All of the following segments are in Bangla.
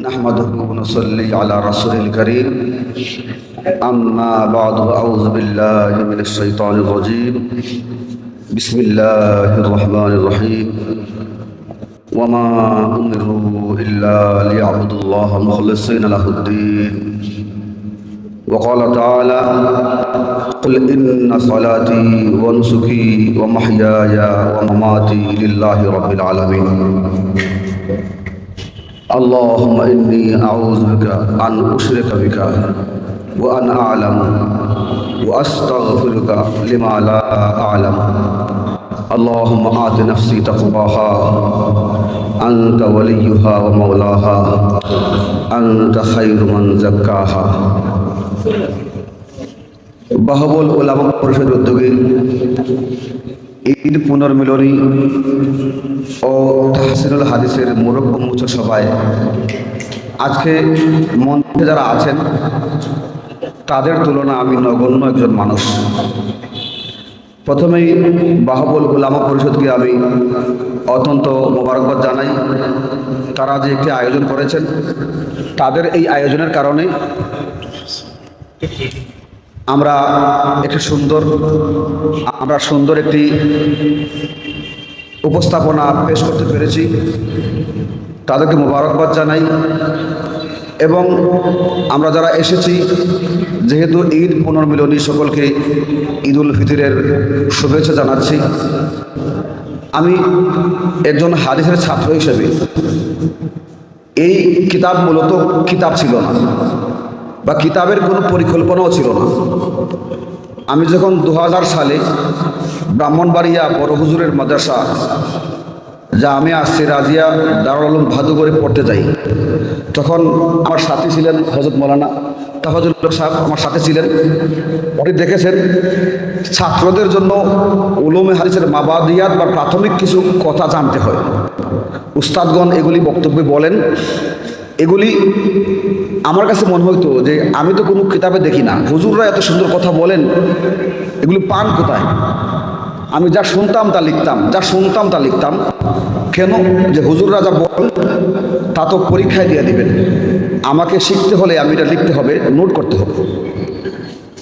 نحمده ونصلي على رسول الكريم أما بعد أعوذ بالله من الشيطان الرجيم بسم الله الرحمن الرحيم وما أمروا إلا ليعبدوا الله مخلصين له الدين وقال تعالى قل إن صلاتي ونسكي ومحياي ومماتي لله رب العالمين اللهم إني أعوذ بك أن أشرك بك وأنا أعلم وأستغفرك لما لا أعلم اللهم آت نفسي تقواها أنت وليها ومولاها أنت خير من زكاها বাহবুল উলামা পরিষদের উদ্যোগে ঈদ পুনর্মিলনী ও তাহসিনুল হাদিসের মোরব্ব মুচ সভায় আজকে মঞ্চে যারা আছেন তাদের তুলনা আমি নগণ্য একজন মানুষ। প্রথমেই বাহবুল উলামা পরিষদকে আমি অত্যন্ত মোবারকবাদ জানাই। তারা যে একটি আয়োজন করেছেন, তাদের এই আয়োজনের কারণে আমরা সুন্দর একটি উপস্থাপনা পেশ করতে পেরেছি। তাদেরকে মোবারকবাদ জানাই এবং আমরা যারা এসেছি, যেহেতু ঈদ পুনর্মিলনী, সকলকে ঈদ উল ফিতরের শুভেচ্ছা জানাচ্ছি। আমি একজন হাদিসের ছাত্র হিসেবে এই কিতাব মূলত কিতাব ছিল না বা কিতাবের কোনো পরিকল্পনাও ছিল না। আমি যখন 2000 সালে ব্রাহ্মণবাড়িয়া বড় হুজুরের মাদ্রাসা জামিয়া সিরাজিয়া দারুল উলুম ভাদুগরে পড়তে যাই, তখন আমার সাথী ছিলেন হযরত মাওলানা তাফাজ্জুল সাহেব, আমার সাথে ছিলেন। উনি দেখেছেন ছাত্রদের জন্য উলুমে হাদিসের মাবাদিয়াত বা প্রাথমিক কিছু কথা জানতে হয়। উস্তাদগণ এগুলি বক্তব্যে বলেন। এগুলি আমার কাছে মনে হইতো যে আমি তো কোনো কিতাবে দেখি না, হুজুররা এত সুন্দর কথা বলেন, এগুলি পান কোথায়? আমি যা শুনতাম তা লিখতাম। কেন? যে হুজুররা যা বলেন তা তো পরীক্ষায় দিয়ে দিবেন, আমাকে শিখতে হলে আমি এটা লিখতে হবে, নোট করতে হবে।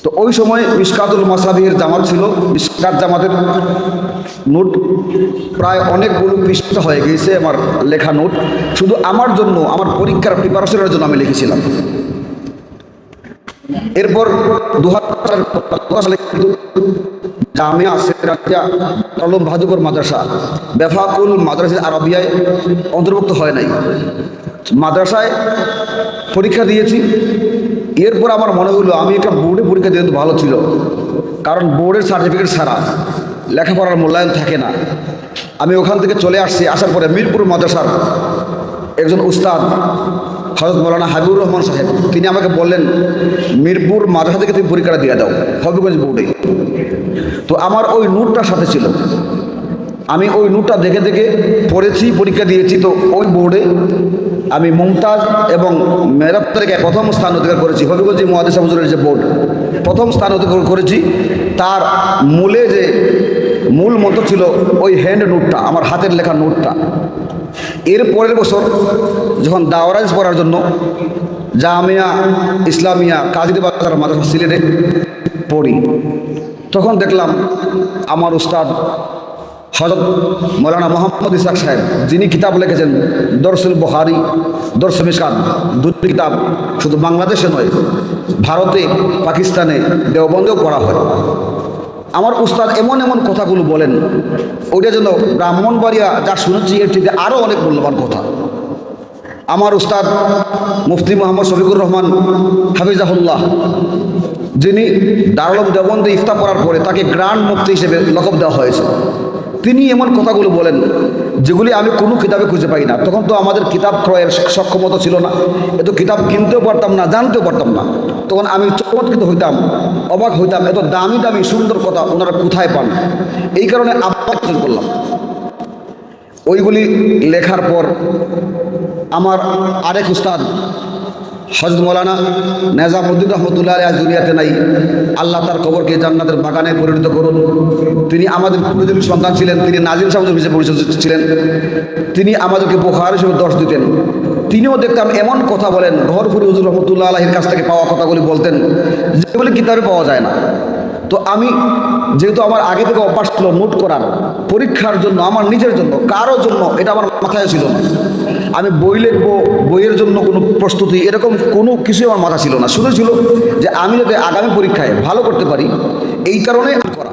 তো ওই সময় মিশকাতুল মাসাবিহের জামাত ছিল। মিশকাত জামাতের নোট প্রায় অনেকগুলো পৃষ্ঠা হয়ে গিয়েছে আমার লেখা নোট। শুধু আমার জন্য, আমার পরীক্ষার প্রিপারেশনের জন্য আমি লিখেছিলাম। এরপর 2000 সালে জামিয়া সিরাজিয়া দারুল উলুম ভাদুগর মাদ্রাসা বেফাকুল মাদ্রাসা আরবিয়ায় অন্তর্ভুক্ত হয় নাই। মাদ্রাসায় পরীক্ষা দিয়েছি। এরপর আমার মনে হলো আমি একটা বোর্ডে পরীক্ষা দিতে ভালো ছিল, কারণ বোর্ডের সার্টিফিকেট ছাড়া লেখাপড়ার মূল্যায়ন থাকে না। আমি ওখান থেকে চলে আসছি। আসার পরে মিরপুর মাদ্রাসার একজন উস্তাদ হযরত মাওলানা হাবিবুর রহমান সাহেব, তিনি আমাকে বললেন, মিরপুর মাদ্রাসা থেকে তুমি পরীক্ষাটা দিয়ে দাও হবিগঞ্জ বোর্ডে। তো আমার ওই নোটটা সাথে ছিল, আমি ওই নোটটা দেখে দেখে পড়েছি, পরীক্ষা দিয়েছি। তো ওই বোর্ডে আমি মুমতাজ এবং মেহরাব তালিকায় প্রথম স্থান অধিকার করেছি। হবিগঞ্জ মুহাদ্দিস হুজুরের যে বোর্ড, প্রথম স্থান অধিকার করেছি। তার মূল মন্ত্র ছিল ওই হ্যান্ড নোটটা, আমার হাতের লেখা নোটটা। এর পরের বছর যখন দাওরাজ পড়ার জন্য জামিয়া ইসলামিয়া কাজিরবাজার মাদ্রাসা সিলেটে পড়ি, তখন দেখলাম আমার উস্তাদ হযরত মাওলানা মোহাম্মদ ইসহাক সাহেব, যিনি কিতাব লিখেছেন দরসুল বুখারী, দরস মিশকাত, দুটি কিতাব শুধু বাংলাদেশে নয়, ভারতে, পাকিস্তানে, দেওবন্দেও পড়া হয়। আমার উস্তাদ এমন কথাগুলো বলেন, ওইটা যেন ব্রাহ্মণবাড়িয়া যা শুনেছি এর থেকে আরও অনেক মূল্যবান কথা। আমার উস্তাদ মুফতি মোহাম্মদ শফিকুর রহমান হাফিজাহুল্লাহ, যিনি দারুল উলুম দেওবন্দে ইফতা পড়ার পরে তাকে গ্র্যান্ড মুফতি হিসেবে লকব দেওয়া হয়েছে, তিনি এমন কথাগুলো বলেন যেগুলি আমি কোনো কিতাবে খুঁজে পাই না। তখন তো আমাদের কিতাব ক্রয়ের সক্ষমতা ছিল না, এত কিতাব কিনতেও পারতাম না, জানতেও পারতাম না। তখন আমি চমৎকৃত হইতাম, অবাক হইতাম, এত দামি দামি সুন্দর কথা ওনারা কোথায় পান। এই কারণে আবার করলাম। ওইগুলি লেখার পর আমার আরেক উস্তাদ হযরত মাওলানা নেজামউদ্দিন রহমতুল্লাহ আলাইহি আজ দুনিয়াতে নাই, আল্লাহ তার কবরকে জান্নাতের বাগানে পরিণত করুন। তিনি আমাদের পুরোজন সন্তান ছিলেন, তিনি নাজিম সাহেব হিসেবে পরিচিত ছিলেন। তিনি আমাদেরকে বুখারী শরীফ দর্শ দিতেন। তিনিও দেখতাম এমন কথা বলেন, ঘরপুরি হুজুর রহমতুল্লাহ আলাহির কাছ থেকে পাওয়া কথাগুলি বলতেন যেগুলি কিতাবে পাওয়া যায় না। তো আমি যেহেতু আমার আগে থেকে অভ্যাস ছিল নোট করার, পরীক্ষার জন্য, আমার নিজের জন্য, কারো জন্য এটা আমার মাথায় ছিল না। আমি বই লিখবো, বইয়ের জন্য কোনো প্রস্তুতি এরকম কোনো কিছুই আমার মাথা ছিল না। শুধু ছিল যে আমি যাতে আগামী পরীক্ষায় ভালো করতে পারি, এই কারণে করা।